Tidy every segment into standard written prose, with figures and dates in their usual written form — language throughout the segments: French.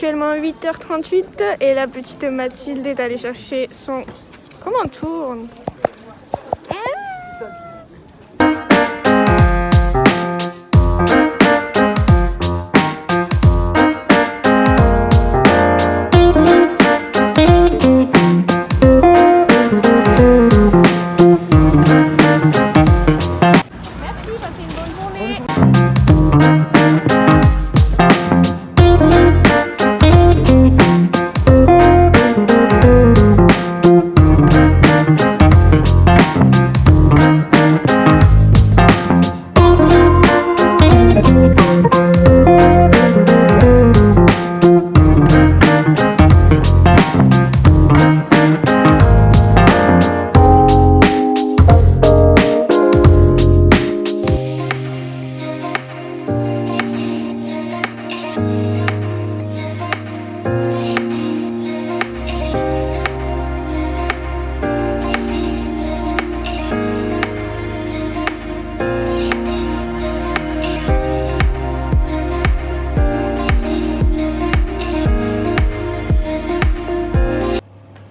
actuellement 8h38 et la petite Mathilde est allée chercher son... Comment on tourne? Merci, passez une bonne journée.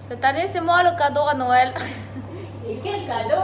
Cette année, c'est moi le cadeau à Noël. Et quel cadeau!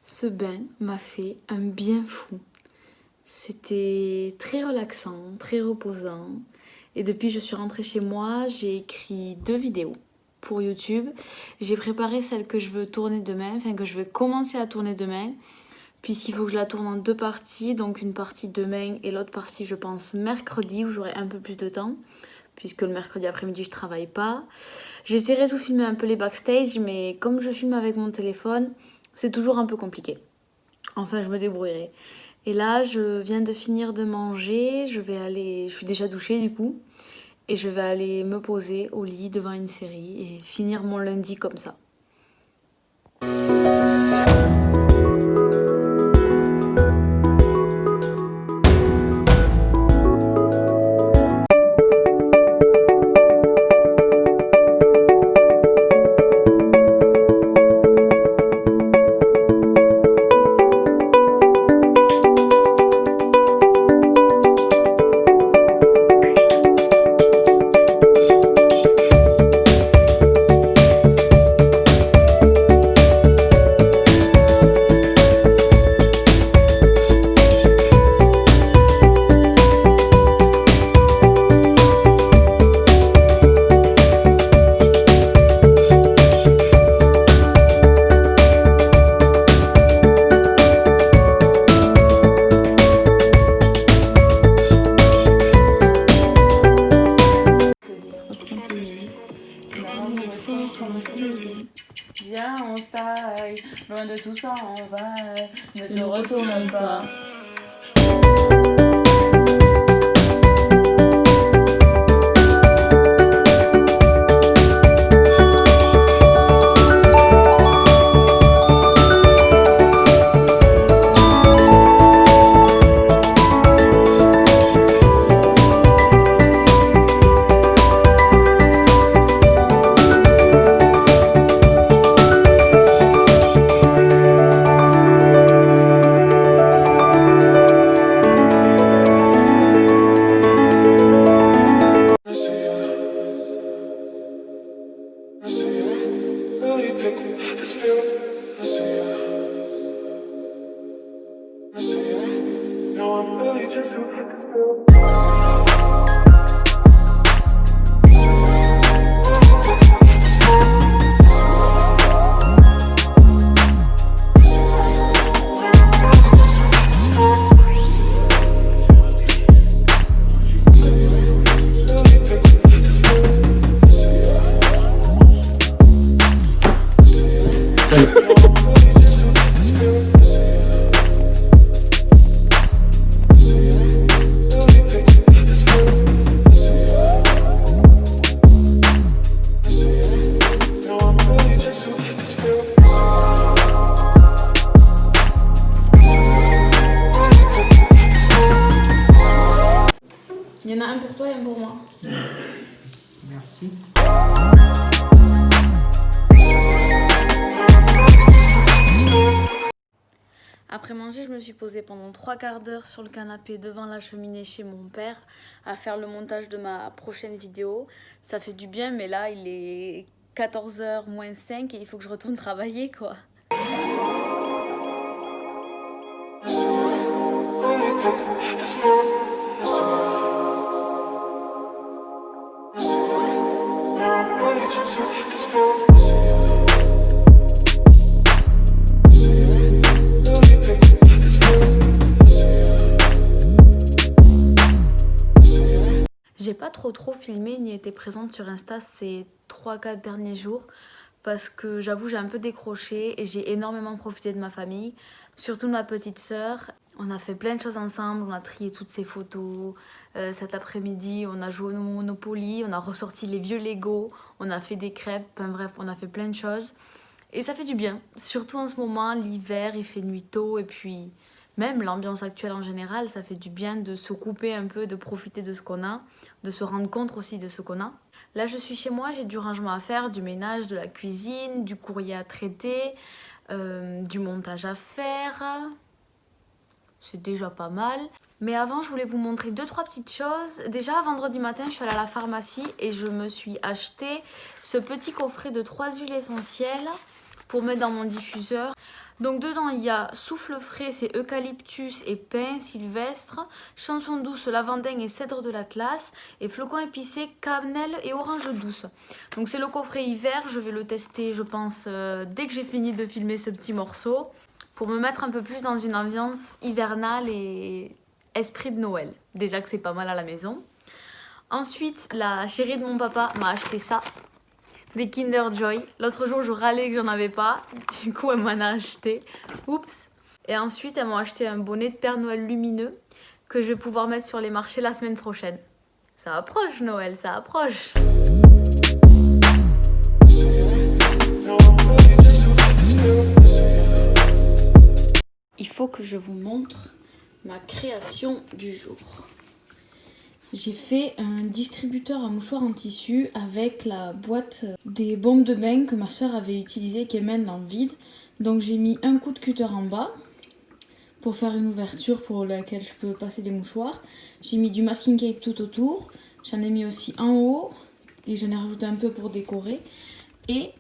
Ce bain m'a fait un bien fou. C'était très relaxant, très reposant. Et depuis que je suis rentrée chez moi, j'ai écrit 2 vidéos pour YouTube. J'ai préparé celle que je veux tourner demain, enfin que je vais commencer à tourner demain, puisqu'il faut que je la tourne en 2 parties. Donc une partie demain et l'autre partie, je pense, mercredi, où j'aurai un peu plus de temps, puisque le mercredi après-midi, je travaille pas. J'essaierai de tout filmer un peu les backstage, mais comme je filme avec mon téléphone, c'est toujours un peu compliqué. Enfin, je me débrouillerai. Et là, je viens de finir de manger. Je suis déjà douchée du coup. Et je vais aller me poser au lit devant une série et finir mon lundi comme ça. Viens, on style, loin de tout ça, on va, ne te retourne pas. Il y en a un pour toi et un pour moi. Merci. Après manger, je me suis posée pendant 3/4 d'heure sur le canapé devant la cheminée chez mon père à faire le montage de ma prochaine vidéo. Ça fait du bien, mais là, il est 14h moins 5 et il faut que je retourne travailler, quoi. J'ai pas trop filmé ni été présente sur Insta ces 3-4 derniers jours parce que j'avoue j'ai un peu décroché et j'ai énormément profité de ma famille, surtout de ma petite sœur. On a fait plein de choses ensemble, on a trié toutes ces photos. Cet après-midi, on a joué au Monopoly, on a ressorti les vieux Lego, on a fait des crêpes, enfin bref, on a fait plein de choses. Et ça fait du bien, surtout en ce moment, l'hiver, il fait nuit tôt et puis même l'ambiance actuelle en général, ça fait du bien de se couper un peu, de profiter de ce qu'on a, de se rendre compte aussi de ce qu'on a. Là, je suis chez moi, j'ai du rangement à faire, du ménage, de la cuisine, du courrier à traiter, du montage à faire. C'est déjà pas mal. Mais avant, je voulais vous montrer 2-3 petites choses. Déjà, vendredi matin, je suis allée à la pharmacie et je me suis acheté ce petit coffret de 3 huiles essentielles pour mettre dans mon diffuseur. Donc dedans, il y a souffle frais, c'est eucalyptus et pin sylvestre, chanson douce, lavandin et cèdre de l'Atlas, et flocons épicés, cannelle et orange douce. Donc c'est le coffret hiver, je vais le tester, je pense, dès que j'ai fini de filmer ce petit morceau, pour me mettre un peu plus dans une ambiance hivernale et esprit de Noël. Déjà que c'est pas mal à la maison. Ensuite, la chérie de mon papa m'a acheté ça. Des Kinder Joy. L'autre jour, je râlais que j'en avais pas. Du coup, elle m'en a acheté. Oups. Et ensuite, elles m'ont acheté un bonnet de Père Noël lumineux que je vais pouvoir mettre sur les marchés la semaine prochaine. Ça approche Noël, ça approche. Il faut que je vous montre ma création du jour. J'ai fait un distributeur à mouchoirs en tissu avec la boîte des bombes de bain que ma soeur avait utilisée qui est maintenant vide. Donc j'ai mis un coup de cutter en bas pour faire une ouverture pour laquelle je peux passer des mouchoirs. J'ai mis du masking tape tout autour. J'en ai mis aussi en haut et j'en ai rajouté un peu pour décorer. Et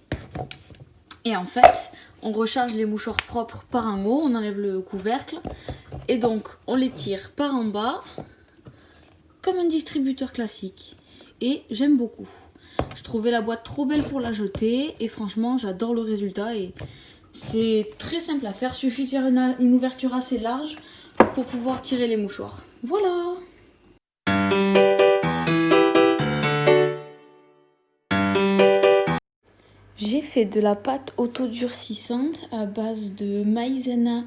en fait, on recharge les mouchoirs propres par en haut, on enlève le couvercle et donc on les tire par en bas comme un distributeur classique. Et j'aime beaucoup. Je trouvais la boîte trop belle pour la jeter et franchement j'adore le résultat et c'est très simple à faire. Suffit de faire une ouverture assez large pour pouvoir tirer les mouchoirs. Voilà! J'ai fait de la pâte autodurcissante à base de maïzena,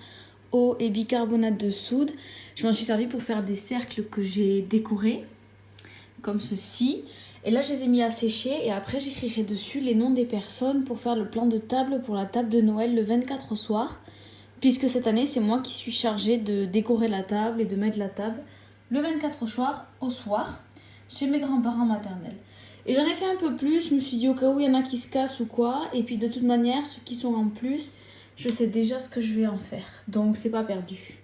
eau et bicarbonate de soude. Je m'en suis servi pour faire des cercles que j'ai décorés, comme ceci. Et là, je les ai mis à sécher et après, j'écrirai dessus les noms des personnes pour faire le plan de table pour la table de Noël le 24 au soir. Puisque cette année, c'est moi qui suis chargée de décorer la table et de mettre la table le 24 au soir chez mes grands-parents maternels. Et j'en ai fait un peu plus, je me suis dit au cas où il y en a qui se cassent ou quoi. Et puis de toute manière, ceux qui sont en plus, je sais déjà ce que je vais en faire. Donc c'est pas perdu.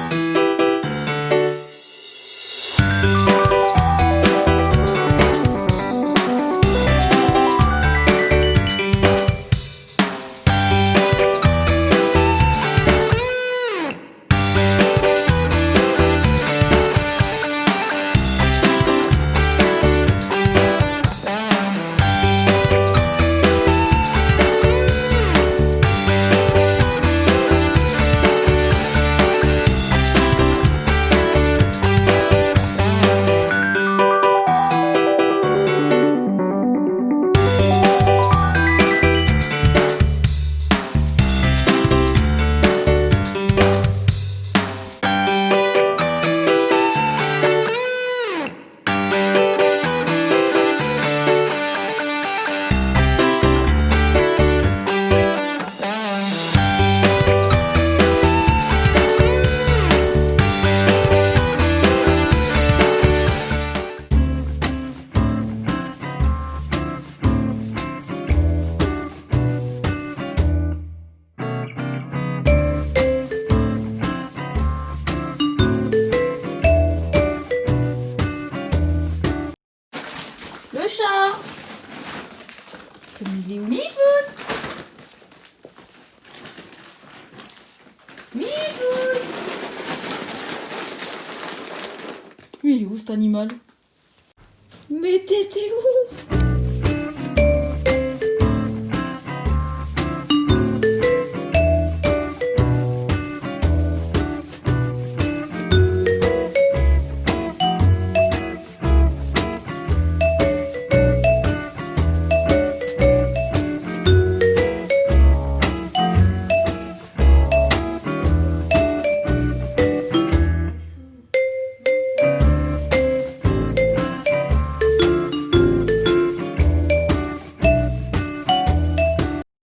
Mais il est où cet animal? Mais t'étais où?